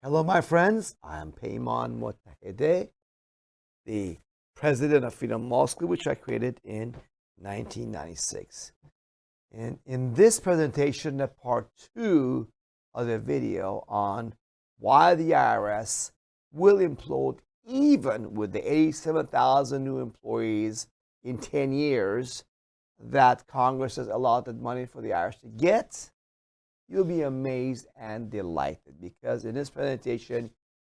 Hello, my friends. I am Peymon Motahede, the president of Freedom Law School, which I created in 1996. And in this presentation, the part 2 of the video on why the IRS will implode even with the 87,000 new employees in 10 years that Congress has allotted money for the IRS to get, you'll be amazed and delighted because in this presentation,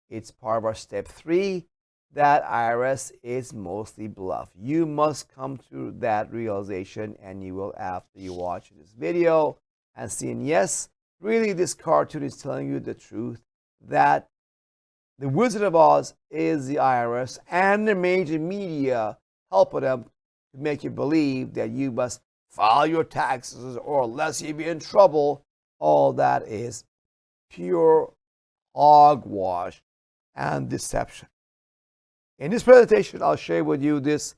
it's part of our step 3 that IRS is mostly bluff. You must come to that realization, and you will after you watch this video and seeing, yes, really this cartoon is telling you the truth that the Wizard of Oz is the IRS and the major media helping them to make you believe that you must file your taxes or else you'll be in trouble. All that is pure hogwash and deception. In this presentation, I'll share with you this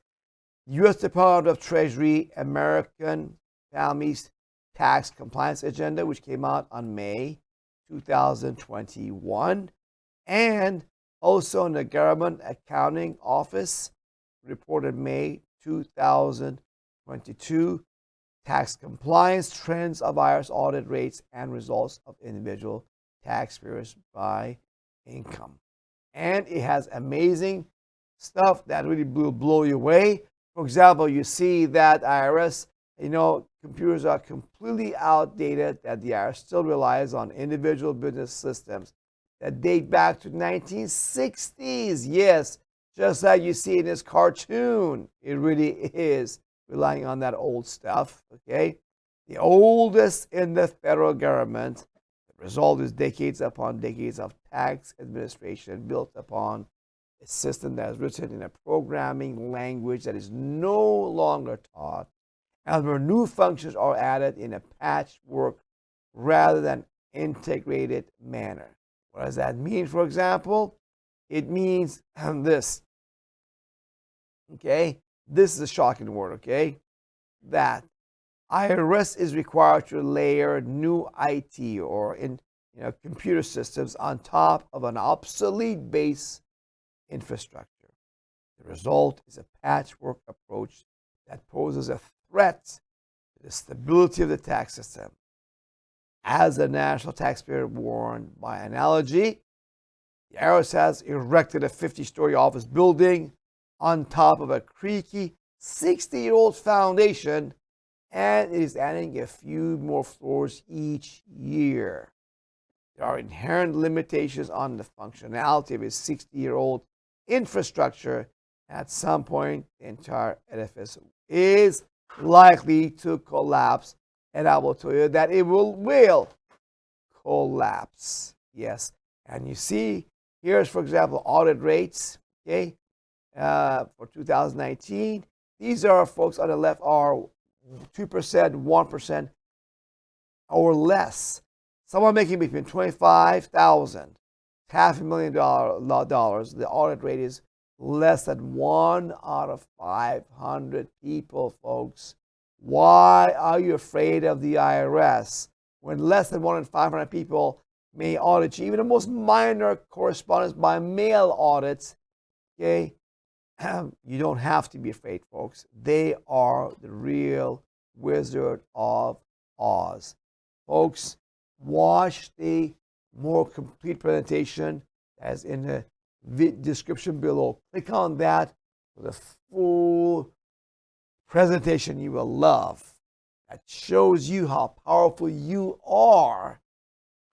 U.S. Department of Treasury American Families Tax Compliance Agenda, which came out on May 2021, and also in the Government Accounting Office, reported May 2022, tax compliance trends of IRS audit rates and results of individual taxpayers by income. And it has amazing stuff that really will blow you away. For example, you see that IRS, computers are completely outdated, that the IRS still relies on individual business systems that date back to the 1960s. Yes, just like you see in this cartoon, it really is relying on that old stuff, okay? The oldest in the federal government. The result is decades upon decades of tax administration built upon a system that is written in a programming language that is no longer taught, and where new functions are added in a patchwork rather than integrated manner. What does that mean, for example? It means this, okay? This is a shocking word, okay? That IRS is required to layer new IT or computer systems on top of an obsolete base infrastructure. The result is a patchwork approach that poses a threat to the stability of the tax system. As the national taxpayer warned by analogy, the IRS has erected a 50-story office building on top of a creaky 60-year-old foundation, and it is adding a few more floors each year. There are inherent limitations on the functionality of a 60-year-old infrastructure. At some point, the entire edifice is likely to collapse, and I will tell you that it will collapse. Yes, and you see, here's, for example, audit rates, okay? For 2019, these are, folks on the left, are 2%, 1% or less. Someone making between $25,000, $500,000, the audit rate is less than 1 out of 500 people, folks. Why are you afraid of the IRS when less than 1 in 500 people may audit you? Even the most minor correspondence by mail audits, okay? You don't have to be afraid, folks. They are the real Wizard of Oz. Folks, watch the more complete presentation as in the description below. Click on that for the full presentation you will love. That shows you how powerful you are,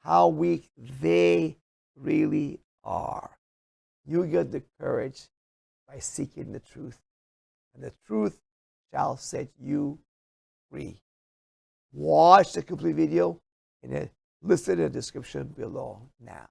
how weak they really are. You get the courage by seeking the truth, and the truth shall set you free. Watch the complete video and listen to the description below now.